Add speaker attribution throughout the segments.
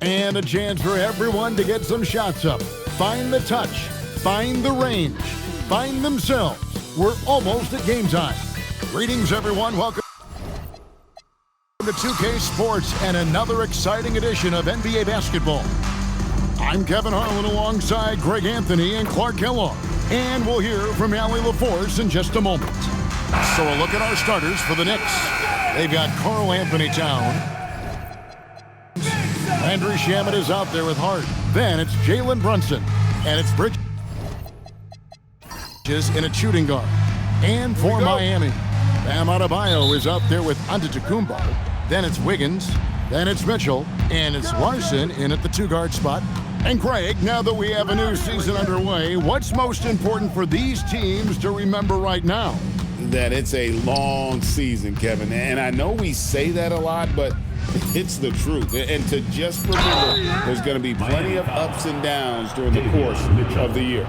Speaker 1: And a chance for everyone to get some shots up. Find the touch, find the range, find themselves. We're almost at game time. Greetings, everyone. Welcome to 2K Sports and another exciting edition of NBA basketball. I'm Kevin Harlan alongside Greg Anthony and Clark Kellogg. And we'll hear from Allie LaForce in just a moment. So a look at our starters for the Knicks. They've got Karl Anthony Towns. Landry Shamet is out there with Hart. Then it's Jalen Brunson. And it's Bridges in a shooting guard. And for Miami, Bam Adebayo is out there with Antetokounmpo. Then it's Wiggins. Then it's Mitchell. And it's Larson in at the two-guard spot. And Craig, now that we have a new season underway, what's most important for these teams to remember right now?
Speaker 2: That it's a long season, Kevin. And I know we say that a lot, but it's the truth. And to just remember, there's going to be plenty of ups and downs during the course of the year.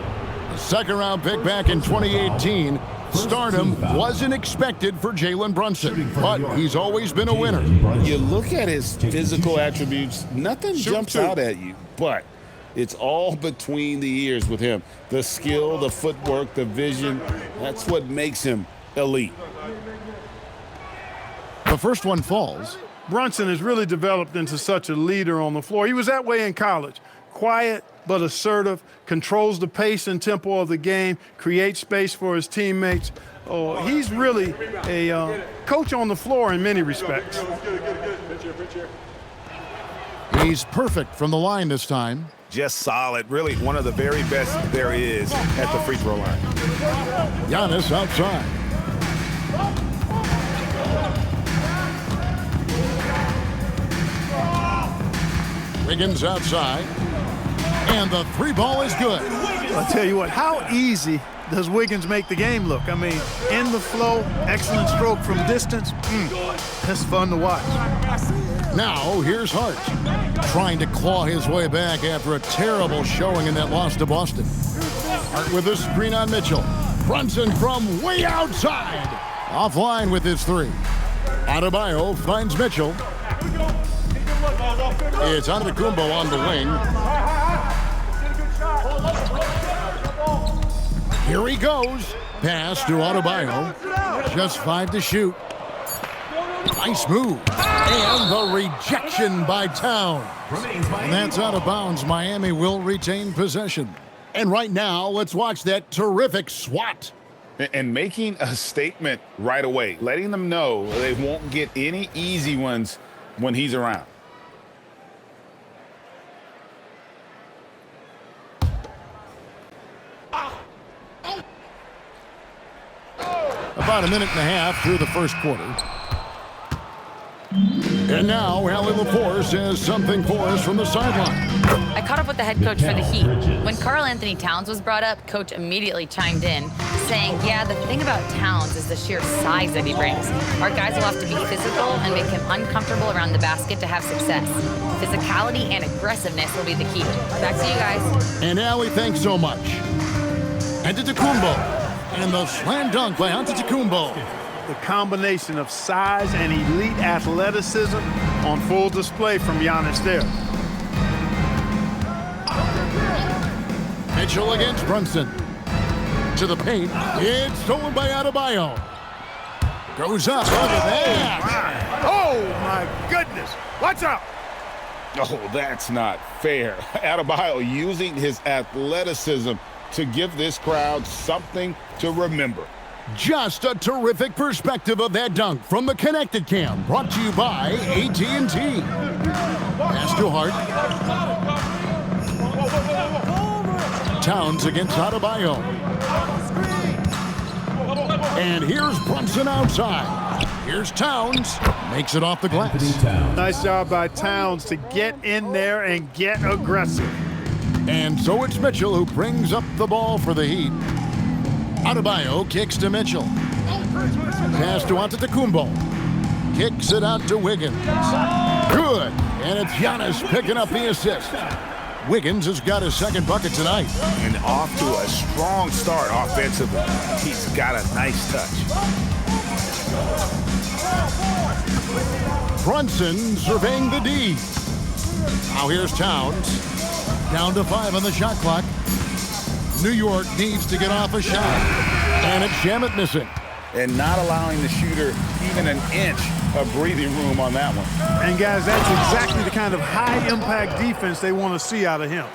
Speaker 1: Second-round pick back in 2018. Stardom wasn't expected for Jalen Brunson, but he's always been a winner.
Speaker 2: You look at his physical attributes, nothing jumps out at you, but it's all between the ears with him. The skill, the footwork, the vision, that's what makes him elite.
Speaker 1: The first one falls.
Speaker 3: Brunson has really developed into such a leader on the floor. He was that way in college. Quiet but assertive, controls the pace and tempo of the game, creates space for his teammates. Oh, he's really a coach on the floor in many respects.
Speaker 1: He's perfect from the line this time.
Speaker 4: Just solid, really one of the very best there is at the free throw line.
Speaker 1: Giannis outside. Wiggins outside. And the three ball is good.
Speaker 3: I'll tell you what, how easy does Wiggins make the game look? I mean, in the flow, excellent stroke from distance. That's fun to watch.
Speaker 1: Now, here's Hart, trying to claw his way back after a terrible showing in that loss to Boston. Hart with a screen on Mitchell. Brunson from way outside. Offline with his three. Adebayo finds Mitchell. It's Antetokounmpo on the wing. Here he goes. Pass to Adebayo. Just 5 to shoot. Nice move. And the rejection by Town. And that's out of bounds. Miami will retain possession. And right now, let's watch that terrific swat.
Speaker 2: And making a statement right away, letting them know they won't get any easy ones when he's around.
Speaker 1: About a minute and a half through the first quarter. And now, Allie LaForce has something for us from the sideline.
Speaker 5: I caught up with the head coach for the Heat. When Karl Anthony Towns was brought up, coach immediately chimed in, saying, yeah, the thing about Towns is the sheer size that he brings. Our guys will have to be physical and make him uncomfortable around the basket to have success. Physicality and aggressiveness will be the key. Back to you guys.
Speaker 1: And Allie, thanks so much. Antetokounmpo. And the slam dunk by Antetokounmpo.
Speaker 3: The combination of size and elite athleticism on full display from Giannis there.
Speaker 1: Mitchell against Brunson. To the paint. It's stolen by Adebayo. Goes up. Look at that.
Speaker 3: Oh, my goodness. Watch out.
Speaker 2: Oh, that's not fair. Adebayo using his athleticism to give this crowd something to remember.
Speaker 1: Just a terrific perspective of that dunk from the Connected Cam, brought to you by AT&T. Pass to Hart. Towns against Adebayo. And here's Brunson outside. Here's Towns. Makes it off the glass.
Speaker 3: Nice job by Towns to get in there and get aggressive.
Speaker 1: And so it's Mitchell who brings up the ball for the Heat. Adebayo kicks to Mitchell. Pass to Antetokounmpo. Kicks it out to Wiggins. Good. And it's Giannis picking up the assist. Wiggins has got his second bucket tonight.
Speaker 4: And off to a strong start offensively. He's got a nice touch.
Speaker 1: Brunson surveying the D. Now here's Towns. Down to 5 on the shot clock. New York needs to get off a shot. And it's Shamet missing.
Speaker 2: And not allowing the shooter even an inch of breathing room on that one.
Speaker 3: And guys, that's exactly the kind of high-impact defense they want to see out of him.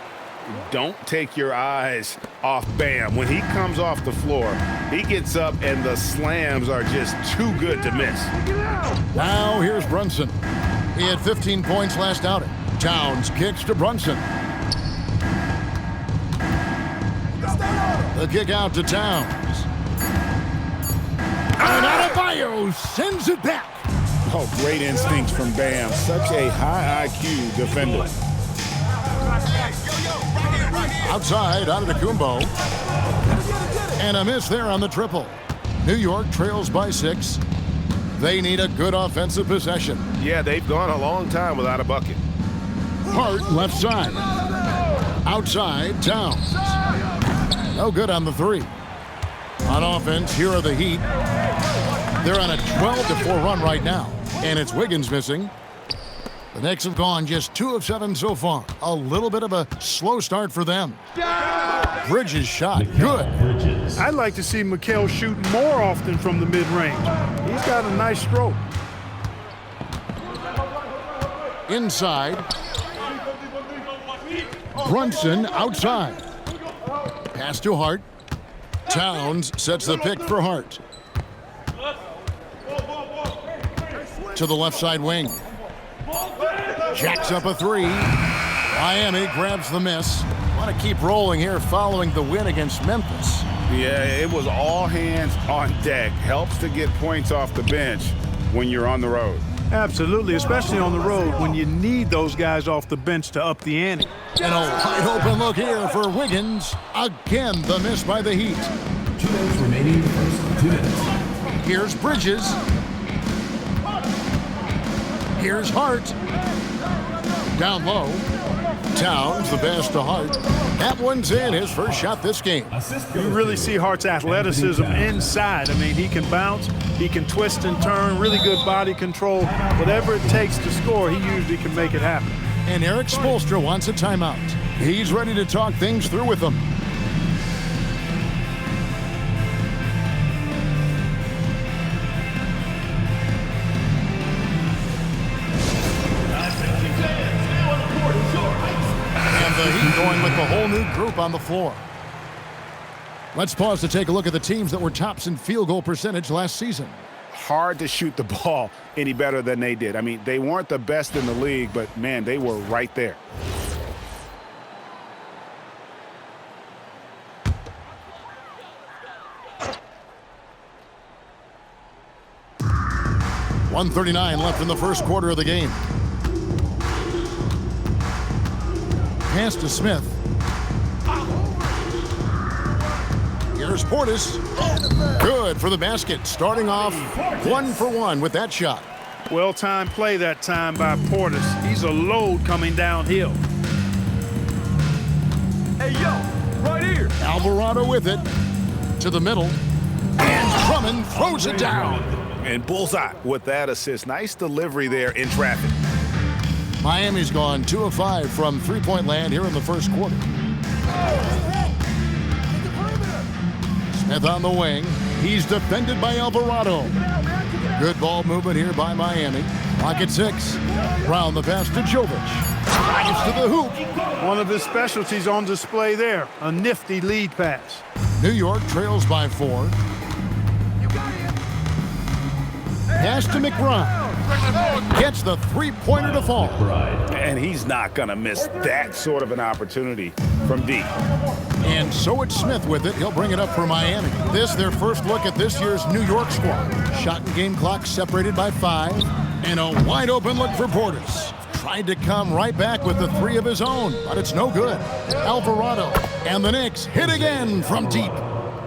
Speaker 4: Don't take your eyes off Bam. When he comes off the floor, he gets up and the slams are just too good to miss.
Speaker 1: Now here's Brunson. He had 15 points last outing. Towns kicks to Brunson. The kick out to Towns. And Adebayo sends it back.
Speaker 2: Oh, great instincts from Bam. Such a high IQ defender.
Speaker 1: Outside, Antetokounmpo. And a miss there on the triple. New York trails by 6. They need a good offensive possession.
Speaker 4: Yeah, they've gone a long time without a bucket.
Speaker 1: Hart left side. Outside, Towns. No good on the 3. On offense, here are the Heat. They're on a 12-4 run right now. And it's Wiggins missing. The Knicks have gone just 2 of 7 so far. A little bit of a slow start for them. Bridges shot. Good.
Speaker 3: I'd like to see Mikal shoot more often from the mid-range. He's got a nice stroke.
Speaker 1: Inside. Brunson outside. Pass to Hart. Towns sets the pick for Hart. To the left side wing. Jacks up a 3. Miami grabs the miss. Want to keep rolling here following the win against Memphis.
Speaker 2: Yeah, it was all hands on deck. Helps to get points off the bench when you're on the road.
Speaker 3: Absolutely, especially on the road when you need those guys off the bench to up the ante.
Speaker 1: And a wide open look here for Wiggins. Again, the miss by the Heat.
Speaker 6: 2 minutes remaining in the first. 2 minutes.
Speaker 1: Here's Bridges. Here's Hart. Down low. Towns, the pass to Hart. That one's in, his first shot this game.
Speaker 3: You really see Hart's athleticism inside. I mean, he can bounce, he can twist and turn, really good body control. Whatever it takes to score, he usually can make it happen.
Speaker 1: And Eric Spoelstra wants a timeout. He's ready to talk things through with them. The Heat going with the whole new group on the floor. Let's pause to take a look at the teams that were tops in field goal percentage last season.
Speaker 2: Hard to shoot the ball any better than they did. I mean, they weren't the best in the league, but, man, they were right there.
Speaker 1: .139 left in the first quarter of the game. Pass to Smith. Here's Portis. Good for the basket. Starting off 1 for 1 with that shot.
Speaker 3: Well-timed play that time by Portis. He's a load coming downhill.
Speaker 7: Hey, yo, right here.
Speaker 1: Alvarado with it. To the middle. And Drummond throws it down.
Speaker 4: And bullseye with that assist. Nice delivery there in traffic.
Speaker 1: Miami's gone 2 of 5 from three-point land here in the first quarter. Smith on the wing. He's defended by Alvarado. Good ball movement here by Miami. Pocket 6. Brown the pass to Jovic. Drives to the hoop.
Speaker 3: One of his specialties on display there. A nifty lead pass.
Speaker 1: New York trails by 4. Pass to McBride. Gets the three-pointer to fall.
Speaker 2: And he's not going to miss that sort of an opportunity from deep.
Speaker 1: And so it's Smith with it. He'll bring it up for Miami. This, their first look at this year's New York squad. Shot and game clock separated by 5. And a wide-open look for Portis. Tried to come right back with the 3 of his own, but it's no good. Alvarado and the Knicks hit again from deep.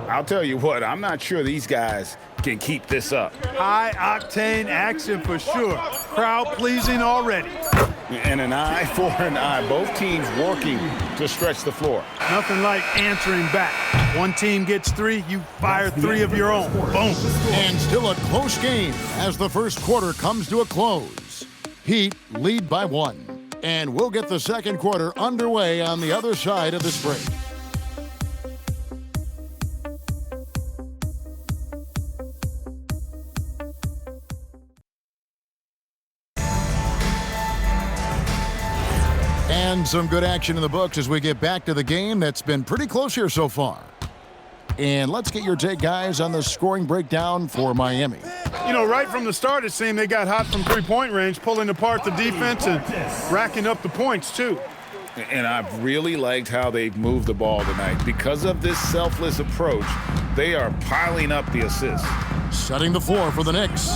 Speaker 2: I'll tell you what, I'm not sure these guys can keep this up.
Speaker 3: High-octane action for sure. Crowd-pleasing already.
Speaker 2: And an eye for an eye. Both teams working to stretch the floor.
Speaker 3: Nothing like answering back. One team gets 3, you fire 3 of your own. Boom.
Speaker 1: And still a close game as the first quarter comes to a close. Heat lead by 1. And we'll get the second quarter underway on the other side of this break. And some good action in the books as we get back to the game that's been pretty close here so far. And let's get your take, guys, on the scoring breakdown for Miami.
Speaker 3: You know, right from the start, it seemed they got hot from three-point range, pulling apart the defense and racking up the points, too.
Speaker 2: And I've really liked how they've moved the ball tonight. Because of this selfless approach, they are piling up the assists.
Speaker 1: Setting the floor for the Knicks,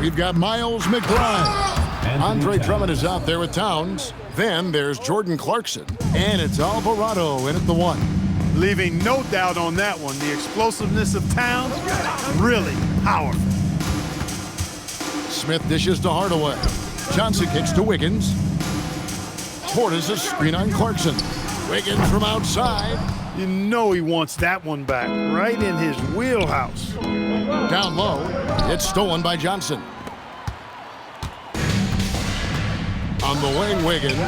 Speaker 1: we've got Miles McBride. Andre Drummond is out there with Towns. Then there's Jordan Clarkson, and it's Alvarado in at the 1.
Speaker 3: Leaving no doubt on that one. The explosiveness of Towns, really powerful.
Speaker 1: Smith dishes to Hardaway. Johnson kicks to Wiggins. Portis a screen on Clarkson. Wiggins from outside.
Speaker 3: You know he wants that one back, right in his wheelhouse.
Speaker 1: Down low, it's stolen by Johnson. On the wing, Wiggins.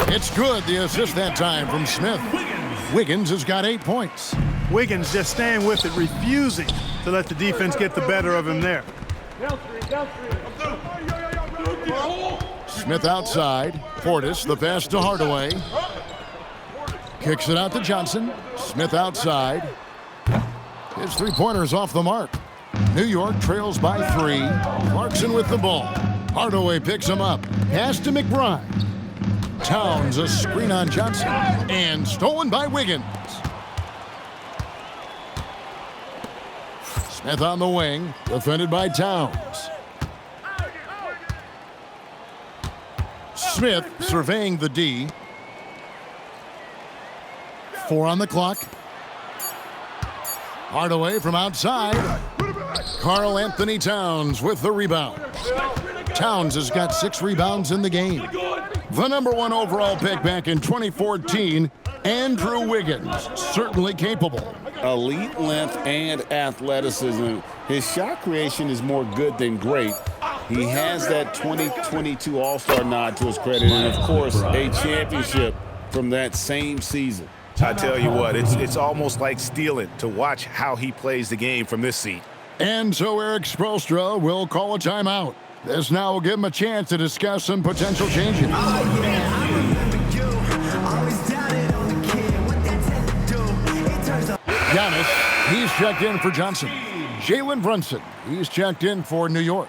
Speaker 1: It's good, the assist that time from Smith. Wiggins has got 8 points.
Speaker 3: Wiggins just staying with it, refusing to let the defense get the better of him there.
Speaker 1: Smith outside. Portis, the pass to Hardaway. Kicks it out to Johnson. Smith outside. His three-pointer's off the mark. New York trails by 3. Clarkson with the ball. Hardaway picks him up. Pass to McBride. Towns a screen on Johnson. And stolen by Wiggins. Smith on the wing. Defended by Towns. Smith surveying the D. 4 on the clock. Hardaway from outside. Karl Anthony Towns with the rebound. Towns has got 6 rebounds in the game. The #1 overall pick back in 2014, Andrew Wiggins, certainly capable.
Speaker 2: Elite length and athleticism. His shot creation is more good than great. He has that 2022 All-Star nod to his credit, and of course, a championship from that same season.
Speaker 4: I tell you what, it's almost like stealing to watch how he plays the game from this seat.
Speaker 1: And so Eric Spoelstra will call a timeout. This now will give him a chance to discuss some potential changes. Giannis, he's checked in for Johnson. Jalen Brunson, he's checked in for New York.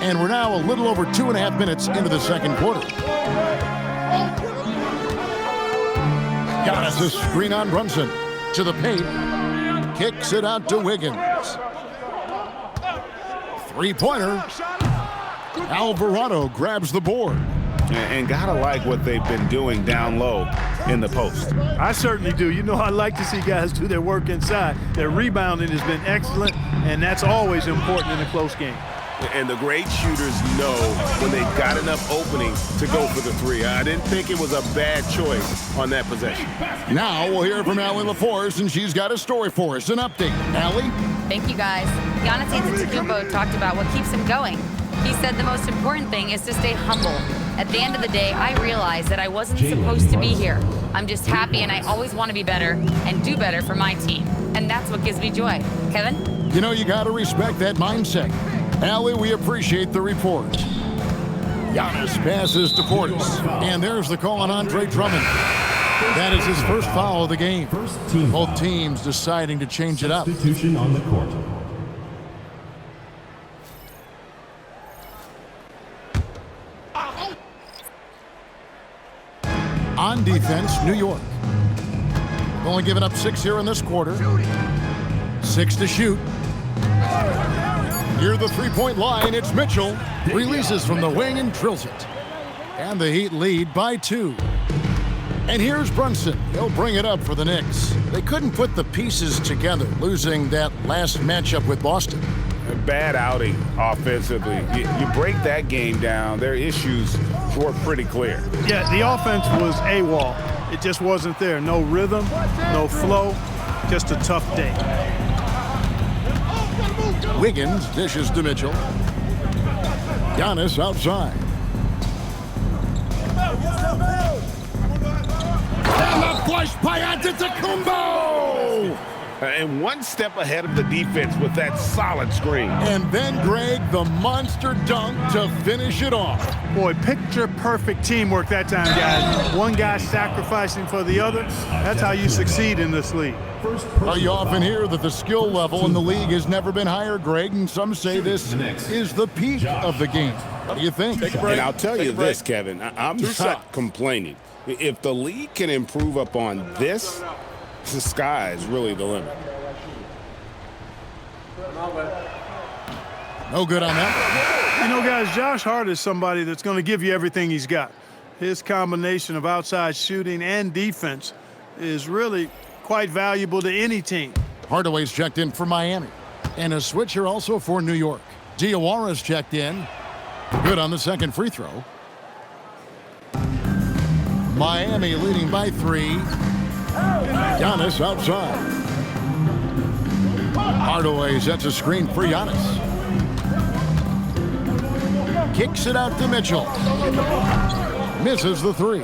Speaker 1: And we're now a little over 2.5 minutes into the second quarter. Giannis a screen on Brunson. To the paint. Kicks it out to Wiggins. Three-pointer. Alvarado grabs the board.
Speaker 4: And gotta like what they've been doing down low in the post.
Speaker 3: I certainly do. You know, I like to see guys do their work inside. Their rebounding has been excellent, and that's always important in a close game.
Speaker 4: And the great shooters know when they've got enough opening to go for the 3. I didn't think it was a bad choice on that possession.
Speaker 1: Now we'll hear from Allie LaForce, and she's got a story for us. An update. Allie?
Speaker 5: Thank you, guys. Giannis Antetokounmpo talked about what keeps him going. He said the most important thing is to stay humble. At the end of the day, I realized that I wasn't supposed to be here. I'm just happy, and I always want to be better and do better for my team. And that's what gives me joy. Kevin?
Speaker 1: You know, you got to respect that mindset. Allie, we appreciate the report. Giannis passes to Portis. And there's the call on Andre Drummond. That is his first foul of the game. Both teams deciding to change it up.
Speaker 6: Substitution on the court.
Speaker 1: On defense, New York. Only giving up 6 here in this quarter. 6 to shoot. Near the three-point line, it's Mitchell. Releases from the wing and drills it. And the Heat lead by 2. And here's Brunson. He'll bring it up for the Knicks. They couldn't put the pieces together, losing that last matchup with Boston.
Speaker 4: bad outing offensively. You break that game down, their issues were pretty clear.
Speaker 3: Yeah, the offense was AWOL. It just wasn't there. No rhythm, no flow, just a tough day.
Speaker 1: Wiggins dishes to Mitchell. Giannis outside. And the flush by Antetokounmpo!
Speaker 4: And one step ahead of the defense with that solid screen.
Speaker 1: And then Greg, the monster dunk to finish it off.
Speaker 3: Boy, picture-perfect teamwork that time, guys. One guy sacrificing for the other. That's how you succeed in this league.
Speaker 1: You often hear that the skill level in the league has never been higher, Greg, and some say this is the peak of the game. What do you think?
Speaker 4: And I'll tell you this, Kevin, I'm not complaining. If the league can improve upon this, the sky is really the limit.
Speaker 1: No good on that.
Speaker 3: You know, guys, Josh Hart is somebody that's going to give you everything he's got. His combination of outside shooting and defense is really quite valuable to any team.
Speaker 1: Hardaway's checked in for Miami. And a switcher also for New York. Diawara's checked in. Good on the second free throw. Miami leading by 3. Giannis outside. Hardaway sets a screen for Giannis. Kicks it out to Mitchell. Misses the 3.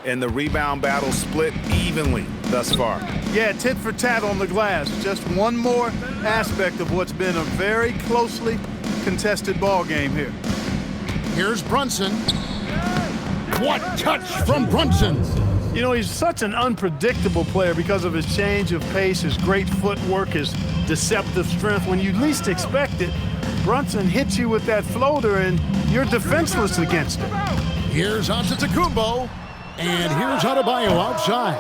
Speaker 4: And the rebound battle split evenly thus far.
Speaker 3: Yeah, tit for tat on the glass. Just one more aspect of what's been a very closely contested ball game here.
Speaker 1: Here's Brunson. What touch from Brunson?
Speaker 3: You know, he's such an unpredictable player because of his change of pace, his great footwork, his deceptive strength. When you least expect it, Brunson hits you with that floater, and you're defenseless against it.
Speaker 1: Here's Antetokounmpo, and here's Adebayo outside.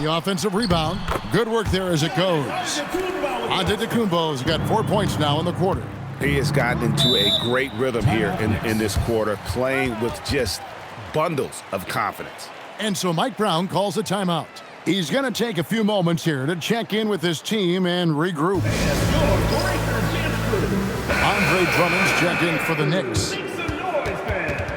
Speaker 1: The offensive rebound. Good work there as it goes. Antetokounmpo's got 4 points now in the quarter.
Speaker 4: He has gotten into a great rhythm here in this quarter, playing with just bundles of confidence.
Speaker 1: And so Mike Brown calls a timeout. He's going to take a few moments here to check in with his team and regroup. Andre Drummond's checked in for the Knicks.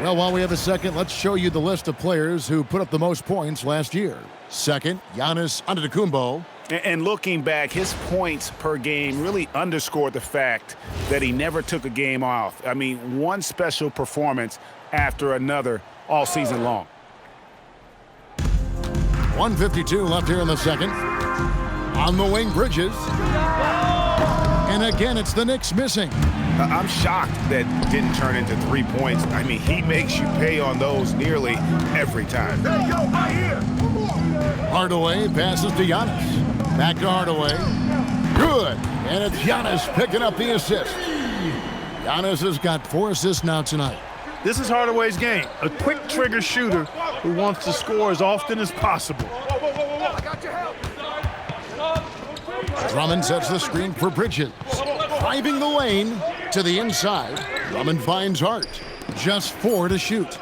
Speaker 1: Well, while we have a second, let's show you the list of players who put up the most points last year. Second, Giannis Antetokounmpo.
Speaker 4: And looking back, his points per game really underscored the fact that he never took a game off. I mean, one special performance after another all season long.
Speaker 1: 1:52 left here in the second. On the wing, Bridges. And again, it's the Knicks missing.
Speaker 4: I'm shocked that didn't turn into 3 points. I mean, he makes you pay on those nearly every time.
Speaker 1: Hardaway passes to Giannis. Back to Hardaway. Good. And it's Giannis picking up the assist. Giannis has got 4 assists now tonight.
Speaker 3: This is Hardaway's game, a quick trigger shooter who wants to score as often as possible.
Speaker 1: Drummond sets the screen for Bridges. Driving the lane to the inside. Drummond finds Hart. Just 4 to shoot.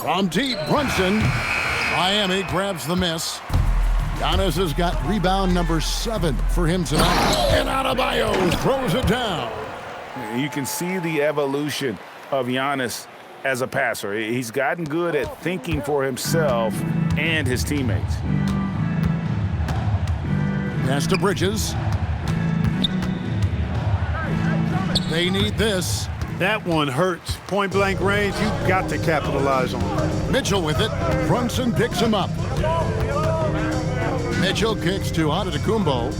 Speaker 1: From deep, Brunson. Miami grabs the miss. Giannis has got rebound number 7 for him tonight. And Adebayo throws it down.
Speaker 4: You can see the evolution of Giannis as a passer. He's gotten good at thinking for himself and his teammates.
Speaker 1: Pass to Bridges. They need this.
Speaker 3: That one hurts. Point blank range, you've got to capitalize on it.
Speaker 1: Mitchell with it. Brunson picks him up. Mitchell kicks to Antetokounmpo.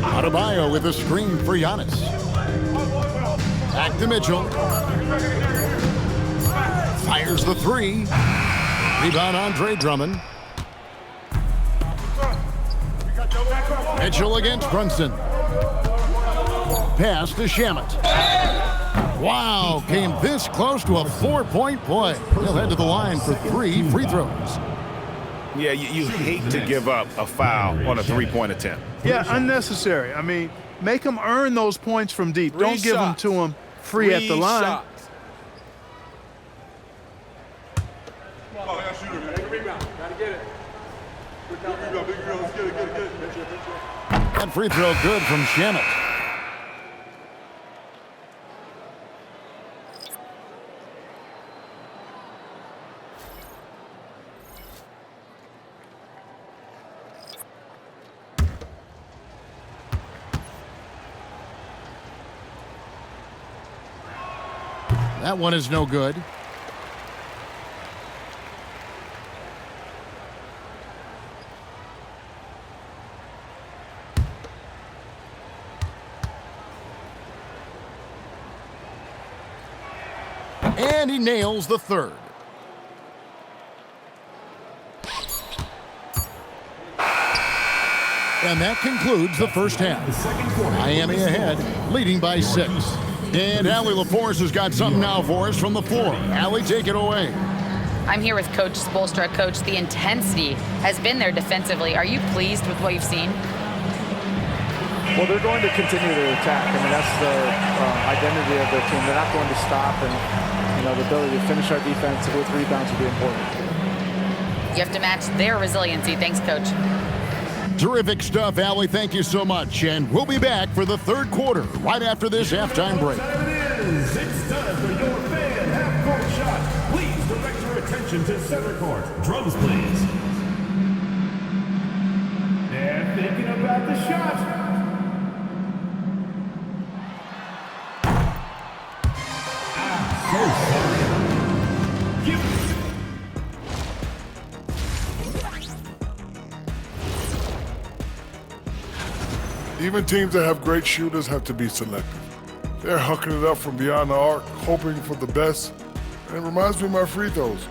Speaker 1: Adebayo with a screen for Giannis. Back to Mitchell. Fires the 3. Rebound Andre Drummond. Mitchell against Brunson. Pass to Shamet. Wow, came this close to a 4-point play. He'll head to the line for 3 free throws.
Speaker 4: Yeah, you hate to give up a foul on a 3-point attempt.
Speaker 3: Yeah, unnecessary. I mean, make them earn those points from deep. Don't give them to them free at the line.
Speaker 1: That free throw good from Shamit. That one is no good. And he nails the third. And that concludes the first half. Miami ahead, leading by 6. And Allie LaForce has got something now for us from the floor. Allie, take it away.
Speaker 5: I'm here with Coach Spoelstra. Coach, the intensity has been there defensively. Are you pleased with what you've seen?
Speaker 8: Well, they're going to continue to attack. I mean, that's the identity of their team. They're not going to stop, and the ability to finish our defense with rebounds will be important.
Speaker 5: You have to match their resiliency. Thanks, Coach.
Speaker 1: Terrific stuff, Allie. Thank you so much. And we'll be back for the third quarter right after this halftime break.
Speaker 6: It's time for your fan half-court shot. Please direct your attention to center court. Drums, please. They're thinking about the shot.
Speaker 9: Even teams that have great shooters have to be selective. They're hucking it up from beyond the arc, hoping for the best. And it reminds me of my free throws,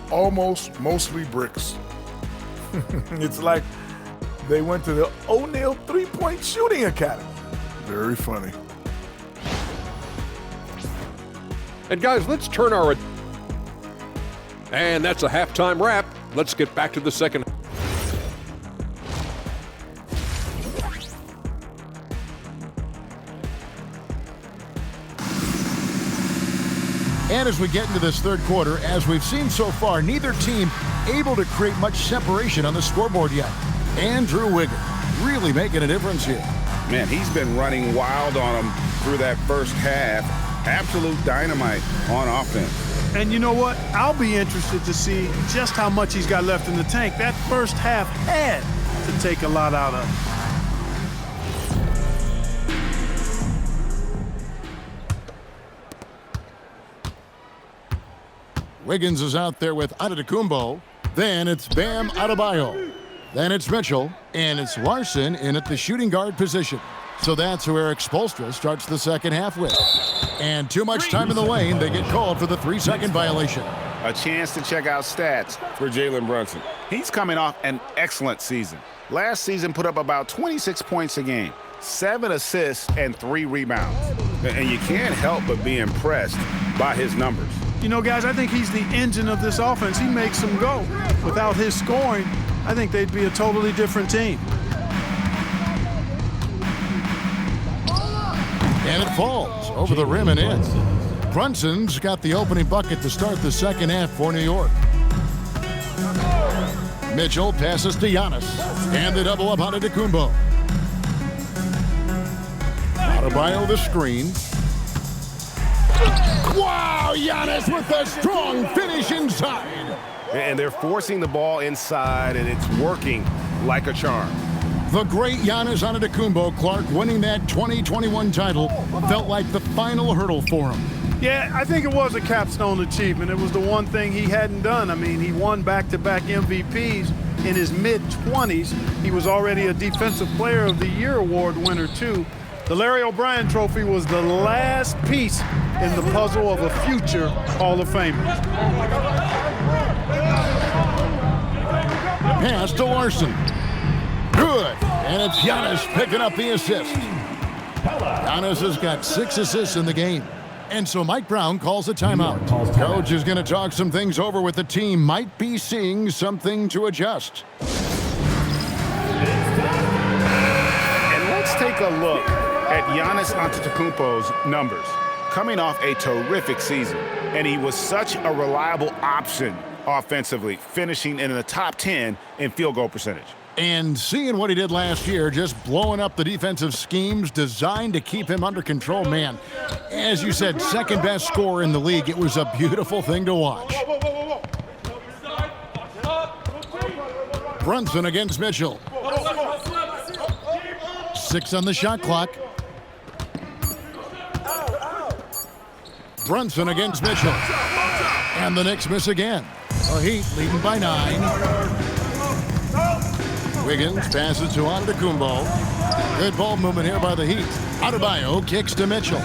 Speaker 9: mostly bricks.
Speaker 10: It's like they went to the O'Neal three-point shooting academy.
Speaker 9: Very funny.
Speaker 11: And guys, let's turn our... And that's a halftime wrap. Let's get back to the second.
Speaker 1: And as we get into this third quarter, as we've seen so far, neither team able to create much separation on the scoreboard yet. Andrew Wiggins really making a difference here.
Speaker 2: Man, he's been running wild on them through that first half. Absolute dynamite on offense.
Speaker 3: And you know what? I'll be interested to see just how much he's got left in the tank. That first half had to take a lot out of him.
Speaker 1: Wiggins is out there with Antetokounmpo. Then it's Bam Adebayo. Then it's Mitchell. And it's Larson in at the shooting guard position. So that's who Eric Spoelstra starts the second half with. And too much time in the lane, they get called for the 3-second violation.
Speaker 4: A chance to check out stats for Jalen Brunson. He's coming off an excellent season. Last season put up about 26 points a game, 7 assists, and 3 rebounds. And you can't help but be impressed by his numbers.
Speaker 3: You know, guys, I think he's the engine of this offense. He makes them go. Without his scoring, I think they'd be a totally different team.
Speaker 1: And it falls over the rim and in. Brunson's got the opening bucket to start the second half for New York. Mitchell passes to Giannis. And the double up on Antetokounmpo. Adebayo the screen. Wow, Giannis with a strong finish inside.
Speaker 12: And they're forcing the ball inside, and it's working like a charm.
Speaker 1: The great Giannis Antetokounmpo, Clark, winning that 2021 title felt like the final hurdle for him.
Speaker 3: Yeah, I think it was a capstone achievement. It was the one thing he hadn't done. I mean, he won back-to-back MVPs in his mid-20s. He was already a Defensive Player of the Year award winner, too. The Larry O'Brien Trophy was the last piece in the puzzle of a future Hall of Famer.
Speaker 1: Pass to Larson. Good. And it's Giannis picking up the assist. Giannis has got 6 assists in the game. And so Mike Brown calls a timeout. Coach is going to talk some things over with the team. Might be seeing something to adjust.
Speaker 4: And let's take a look at Giannis Antetokounmpo's numbers. Coming off a terrific season, and he was such a reliable option offensively, finishing in the top 10 in field goal percentage.
Speaker 1: And seeing what he did last year, just blowing up the defensive schemes designed to keep him under control, man. As you said, second best scorer in the league. It was a beautiful thing to watch. Brunson against Mitchell. 6 on the shot clock. Brunson against Mitchell. And the Knicks miss again. The Heat leading by 9. Wiggins passes to Antetokounmpo. Good ball movement here by the Heat. Adebayo kicks to Mitchell.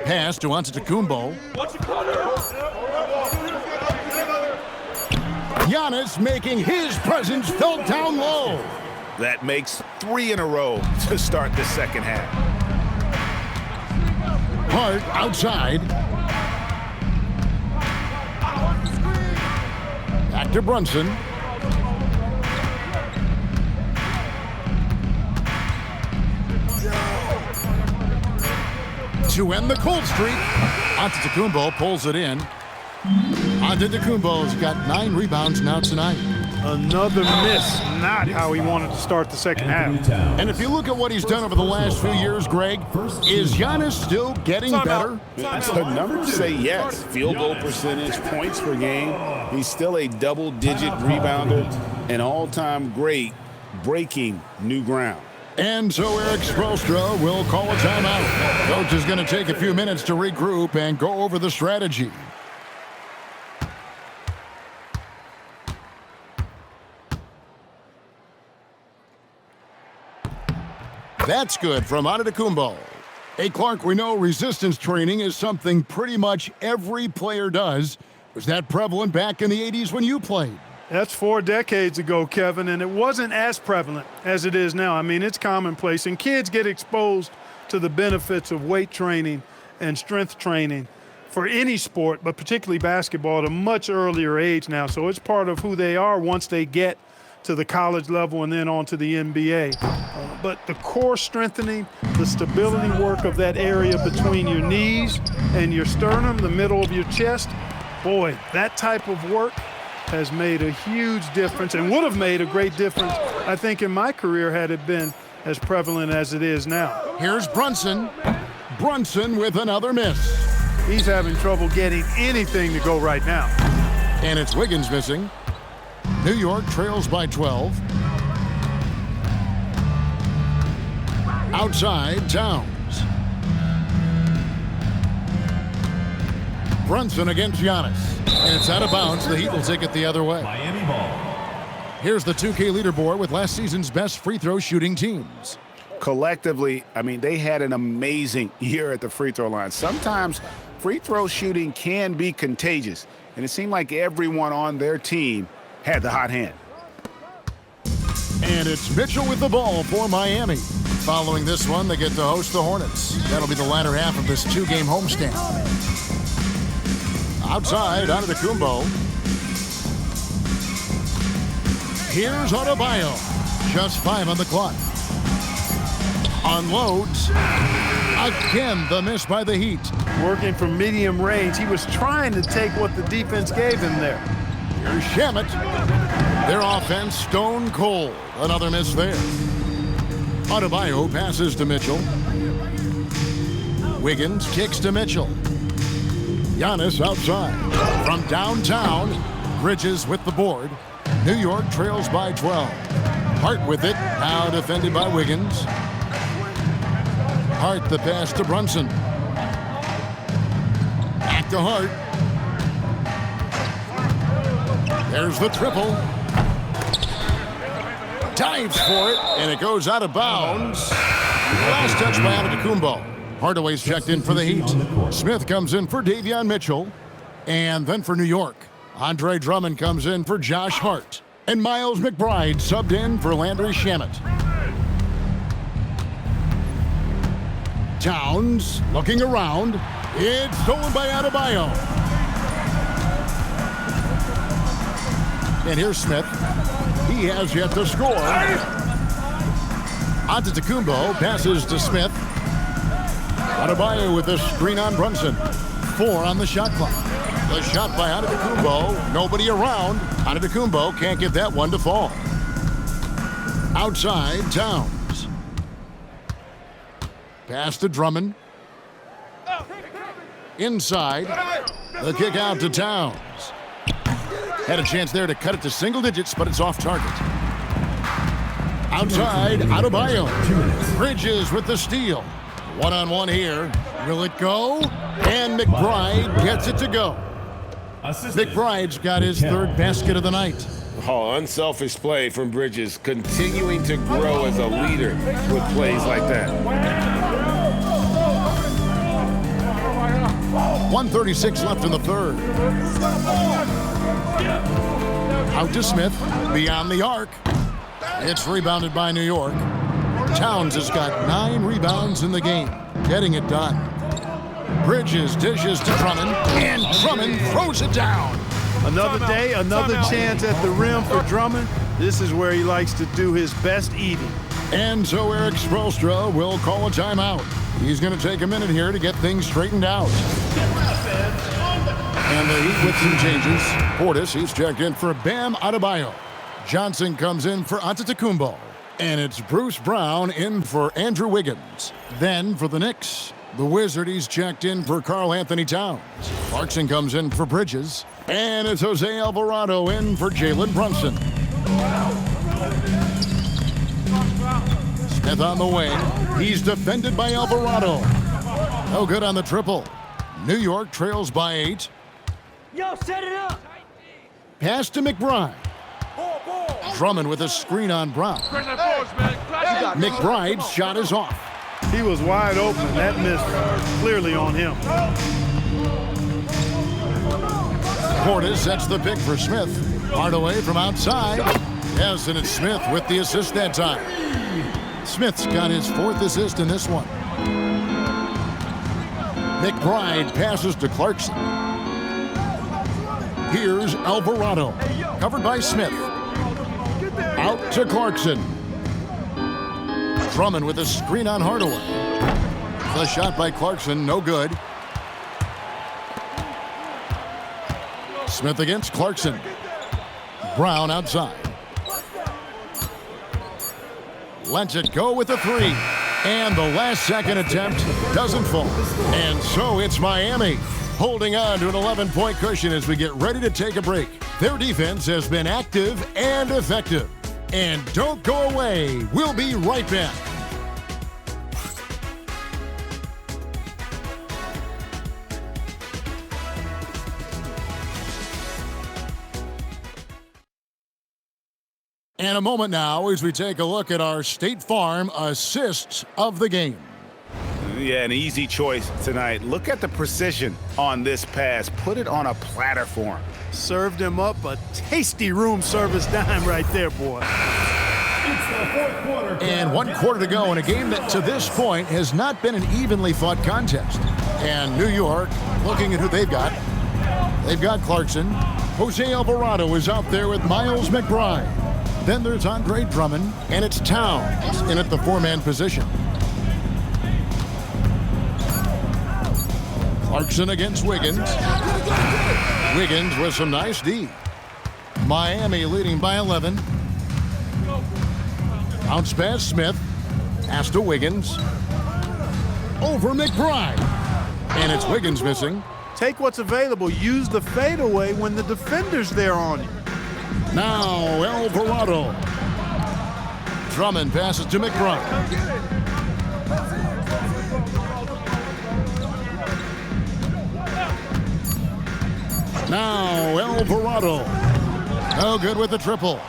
Speaker 1: Pass to Antetokounmpo. Giannis making his presence felt down low.
Speaker 4: That makes 3 in a row to start the second half.
Speaker 1: Hart outside. Back to Brunson. To end the cold streak, Antetokounmpo pulls it in. Antetokounmpo's got 9 rebounds now tonight.
Speaker 3: Another miss, not how he wanted to start the second half.
Speaker 1: And if you look at what he's done over the last few years, Greg, is Giannis still getting better?
Speaker 2: The numbers say yes. Field goal percentage, points per game. He's still a double-digit rebounder, an all-time great, breaking new ground.
Speaker 1: And so Eric Spoelstra will call a timeout. Coach is going to take a few minutes to regroup and go over the strategy. That's good from Antetokounmpo. Hey, Clark, we know resistance training is something pretty much every player does. Was that prevalent back in the 80s when you played?
Speaker 3: That's 4 decades ago, Kevin, and it wasn't as prevalent as it is now. I mean, it's commonplace, and kids get exposed to the benefits of weight training and strength training for any sport, but particularly basketball, at a much earlier age now. So it's part of who they are once they get to the college level and then on to the NBA. But the core strengthening, the stability work of that area between your knees and your sternum, the middle of your chest, boy, that type of work has made a huge difference and would have made a great difference, I think, in my career had it been as prevalent as it is now.
Speaker 1: Here's Brunson. Brunson with another miss.
Speaker 3: He's having trouble getting anything to go right now.
Speaker 1: And it's Wiggins missing. New York trails by 12. Outside, Towns. Brunson against Giannis. And it's out of bounds. The Heat will take it the other way.
Speaker 6: Miami ball.
Speaker 1: Here's the 2K leaderboard with last season's best free throw shooting teams.
Speaker 4: Collectively, I mean, they had an amazing year at the free throw line. Sometimes free throw shooting can be contagious, and it seemed like everyone on their team had the hot hand.
Speaker 1: And it's Mitchell with the ball for Miami. Following this one, they get to host the Hornets. That'll be the latter half of this 2-game homestand. Outside, Antetokounmpo. Here's Adebayo. Just 5 on the clock. Unloads. Again, the miss by the Heat.
Speaker 3: Working from medium range, he was trying to take what the defense gave him there.
Speaker 1: Here's Shamet. Their offense stone cold. Another miss there. Adebayo passes to Mitchell. Wiggins kicks to Mitchell. Giannis outside. From downtown, Bridges with the board. New York trails by 12. Hart with it. Now defended by Wiggins. Hart the pass to Brunson. Back to Hart. There's the triple. Dives for it, and it goes out of bounds. Last touch by Antetokounmpo. Hardaway's checked in for the Heat. Smith comes in for Davion Mitchell. And then for New York, Andre Drummond comes in for Josh Hart. And Miles McBride subbed in for Landry Shamet. Towns looking around. It's stolen by Adebayo. And here's Smith. He has yet to score. Antetokounmpo passes to Smith. Adebayo with the screen on Brunson. 4 on the shot clock. The shot by Antetokounmpo. Nobody around. Antetokounmpo can't get that one to fall. Outside, Towns. Pass to Drummond. Inside. The kick out to Towns. Had a chance there to cut it to single digits, but it's off target. Outside, Adebayo. Bridges with the steal. One-on-one here. Will it go? And McBride gets it to go. McBride's got his third basket of the night.
Speaker 2: Oh, unselfish play from Bridges, continuing to grow as a leader with plays like that.
Speaker 1: 1:36 left in the third. Out to Smith, beyond the arc. It's rebounded by New York. Towns has got 9 rebounds in the game, getting it done. Bridges dishes to Drummond, and Drummond throws it down.
Speaker 3: Another day, another chance at the rim for Drummond. This is where he likes to do his best eating.
Speaker 1: And so Eric Spoelstra will call a timeout. He's going to take a minute here to get things straightened out. And the Heat with some changes. Portis, he's checked in for Bam Adebayo. Johnson comes in for Antetokounmpo. And it's Bruce Brown in for Andrew Wiggins. Then for the Knicks, the Wizard, he's checked in for Karl Anthony Towns. Clarkson comes in for Bridges. And it's Jose Alvarado in for Jalen Brunson. Smith on the wing. He's defended by Alvarado. No good on the triple. New York trails by 8.
Speaker 7: Yo, set it up.
Speaker 1: Pass to McBride. Drummond with a screen on Brown. McBride's shot is off.
Speaker 3: He was wide open. That missed clearly on him.
Speaker 1: Portis sets the pick for Smith. Hardaway from outside. Yes, and it's Smith with the assist that time. Smith's got his 4th assist in this one. McBride passes to Clarkson. Here's Alvarado. Covered by Smith. Out to Clarkson. Drummond with a screen on Hardaway. The shot by Clarkson, no good. Smith against Clarkson. Brown outside. Lets it go with a 3. And the last second attempt doesn't fall. And so it's Miami holding on to an 11-point cushion as we get ready to take a break. Their defense has been active and effective. And don't go away. We'll be right back. And a moment now as we take a look at our State Farm assists of the game.
Speaker 4: Yeah, an easy choice tonight. Look at the precision on this pass. Put it on a platter for him.
Speaker 3: Served him up a tasty room service dime right there, boy.
Speaker 1: And 1 quarter to go in a game that to this point has not been an evenly fought contest. And New York, looking at who they've got Clarkson. Jose Alvarado is out there with Miles McBride. Then there's Andre Drummond, and it's Towns in at the 4-man position. Clarkson against Wiggins. Wiggins with some nice D. Miami leading by 11. Bounce pass Smith. Pass to Wiggins. Over McBride. And it's Wiggins missing.
Speaker 3: Take what's available. Use the fadeaway when the defender's there on you.
Speaker 1: Now Alvarado. Drummond passes to McBride. Now Alvarado. No good with the triple.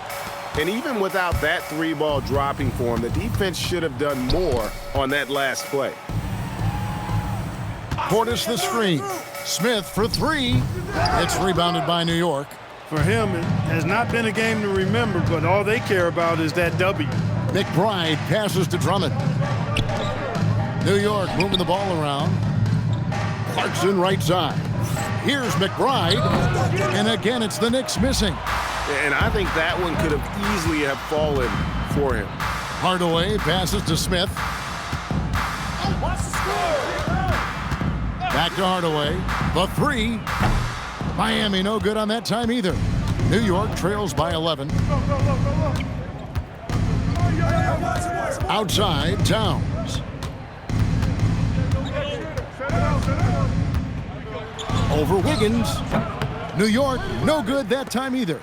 Speaker 12: And even without that 3-ball dropping for him, the defense should have done more on that last play.
Speaker 1: Portis the screen. Smith for 3. It's rebounded by New York.
Speaker 3: For him, it has not been a game to remember, but all they care about is that W.
Speaker 1: McBride passes to Drummond. New York moving the ball around. Clarkson right side. Here's McBride. And again, it's the Knicks missing.
Speaker 12: And I think that one could have easily have fallen for him.
Speaker 1: Hardaway passes to Smith. Back to Hardaway. The 3. Miami no good on that time either. New York trails by 11. Outside, Towns. Over Wiggins. New York, no good that time either.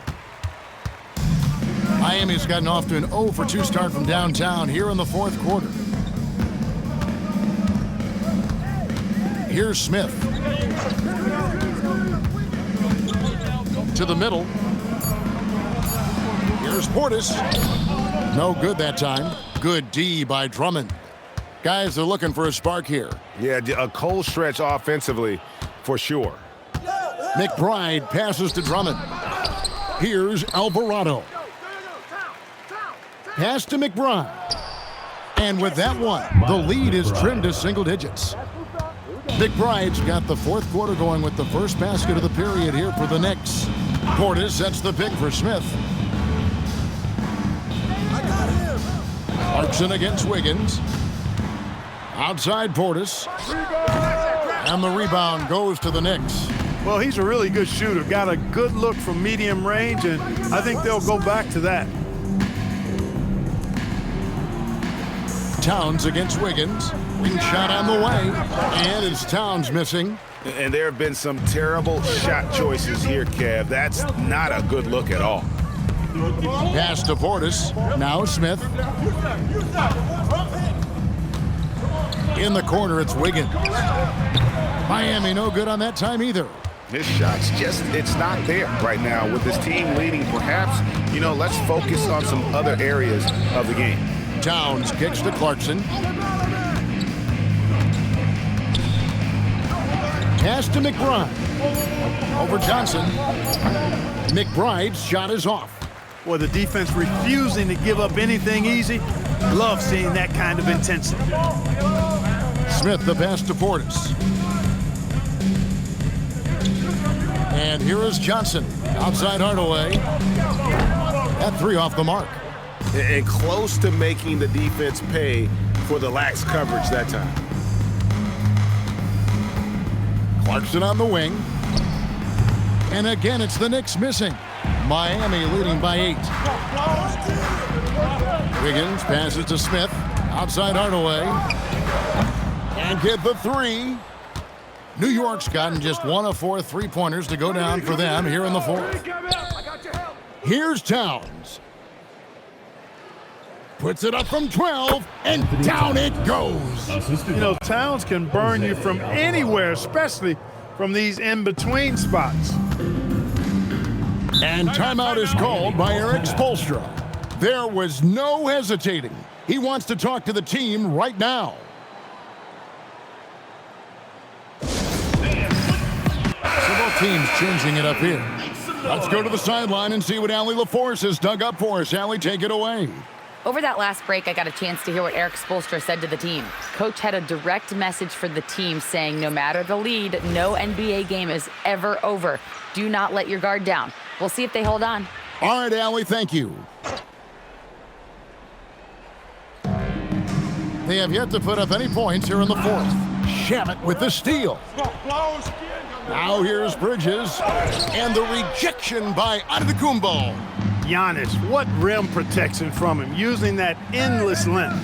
Speaker 1: Miami's gotten off to an 0 for 2 start from downtown here in the fourth quarter. Here's Smith. To the middle. Here's Portis. No good that time. Good D by Drummond. Guys are looking for a spark here.
Speaker 12: Yeah, a cold stretch offensively for sure.
Speaker 1: McBride passes to Drummond. Here's Alvarado. Pass to McBride. And with that one, the lead is trimmed to single digits. McBride's got the fourth quarter going with the first basket of the period here for the Knicks. Portis sets the pick for Smith. Clarkson against Wiggins. Outside Portis. And the rebound goes to the Knicks.
Speaker 3: Well, he's a really good shooter. Got a good look from medium range, and I think they'll go back to that.
Speaker 1: Towns against Wiggins. Wing shot on the way. And it's Towns missing.
Speaker 12: And there have been some terrible shot choices here, Kev. That's not a good look at all.
Speaker 1: Pass to Portis. Now Smith. In the corner, it's Wiggins. Miami no good on that time either.
Speaker 4: This shot's just, it's not there right now with this team leading. Perhaps, let's focus on some other areas of the game.
Speaker 1: Towns kicks to Clarkson. Pass to McBride. Over Johnson. McBride's shot is off.
Speaker 3: Boy, the defense refusing to give up anything easy. Love seeing that kind of intensity.
Speaker 1: Smith the pass to Portis. And here is Johnson. Outside Hardaway. That three off the mark.
Speaker 12: And close to making the defense pay for the lax coverage that time.
Speaker 1: Clarkson on the wing. And again, it's the Knicks missing. Miami leading by 8. Wiggins passes to Smith. Outside Hardaway. And get the three. New York's gotten just 1 of 4 3-pointers to go down for them here in the fourth. Here's Towns. Puts it up from 12, and down it goes.
Speaker 3: Towns can burn you from anywhere, especially from these in-between spots.
Speaker 1: And timeout is called by Eric Spoelstra. There was no hesitating. He wants to talk to the team right now. Several teams changing it up here. Let's go to the sideline and see what Allie LaForce has dug up for us. Allie, take it away.
Speaker 5: Over that last break, I got a chance to hear what Eric Spoelstra said to the team. Coach had a direct message for the team saying no matter the lead, no NBA game is ever over. Do not let your guard down. We'll see if they hold on.
Speaker 1: All right, Allie, thank you. They have yet to put up any points here in the fourth. Shamet with the steal. Now here's Bridges. And the rejection by Antetokounmpo.
Speaker 3: Giannis, what rim protection from him, using that endless length.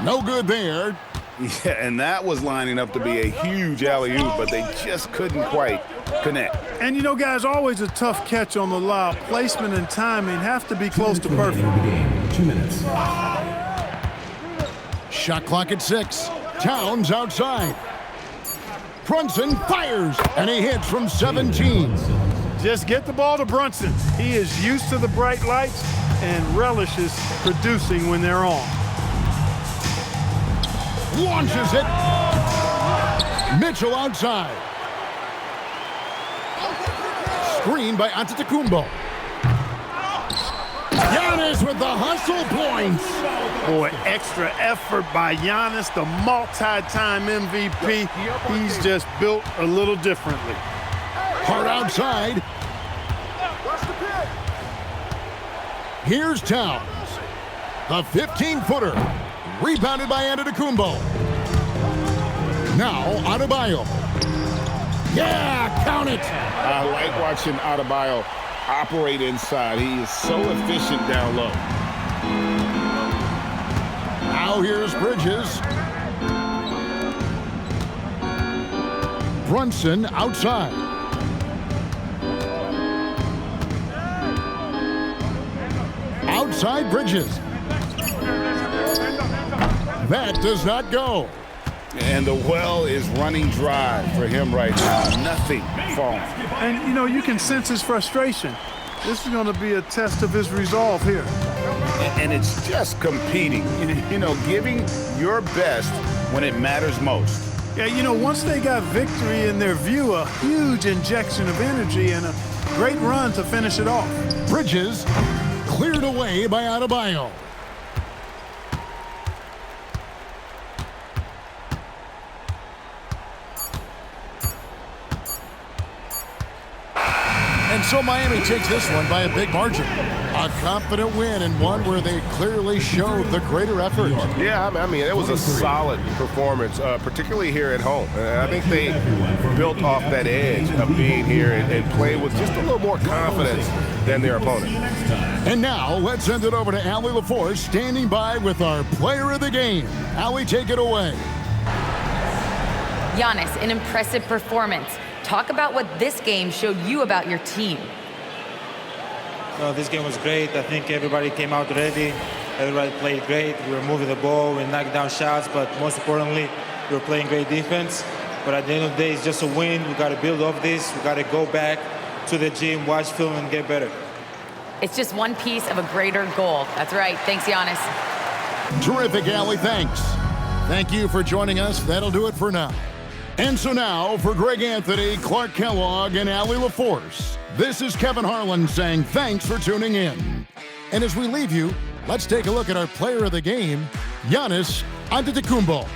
Speaker 1: No good there.
Speaker 4: Yeah, and that was lining up to be a huge alley-oop, but they just couldn't quite connect.
Speaker 3: And guys, always a tough catch on the lob. Placement and timing have to be close to perfect.
Speaker 6: 2 minutes.
Speaker 1: Shot clock at 6. Towns outside. Brunson fires, and he hits from 17.
Speaker 3: Just get the ball to Brunson. He is used to the bright lights and relishes producing when they're on.
Speaker 1: Launches it. Mitchell outside. Screen by Antetokounmpo. Giannis with the hustle points.
Speaker 3: Boy, extra effort by Giannis, the multi-time MVP. He's just built a little differently.
Speaker 1: Hard outside. Here's Towns. The 15-footer. Rebounded by Antetokounmpo. Now Adebayo. Yeah, count it.
Speaker 2: I like watching Adebayo operate inside. He is so efficient down low.
Speaker 1: Now here's Bridges. Brunson outside. Outside Bridges. That does not go.
Speaker 2: And the well is running dry for him right now. Nothing falling.
Speaker 3: And, you know, you can sense his frustration. This is going to be a test of his resolve here.
Speaker 2: And it's just competing. You know, giving your best when it matters most.
Speaker 3: Yeah, you know, once they got victory in their view, a huge injection of energy and a great run to finish it off.
Speaker 1: Bridges cleared away by Adebayo. And so Miami takes this one by a big margin. A confident win and one where they clearly showed the greater effort.
Speaker 12: Yeah, I mean, it was a solid performance, particularly here at home. I think they built off that edge of being here and played with just a little more confidence than their opponent.
Speaker 1: And now let's send it over to Allie LaForce standing by with our player of the game. Allie, take it away.
Speaker 5: Giannis, an impressive performance. Talk about what this game showed you about your team.
Speaker 13: This game was great. I think everybody came out ready. Everybody played great. We were moving the ball. We knocked down shots, but most importantly, we were playing great defense. But at the end of the day, it's just a win. We got to build off this. We got to go back to the gym, watch film, and get better.
Speaker 5: It's just one piece of a greater goal. That's right. Thanks, Giannis.
Speaker 1: Terrific, Allie. Thanks. Thank you for joining us. That'll do it for now. And so now, for Greg Anthony, Clark Kellogg, and Allie LaForce, this is Kevin Harlan saying thanks for tuning in. And as we leave you, let's take a look at our player of the game, Giannis Antetokounmpo.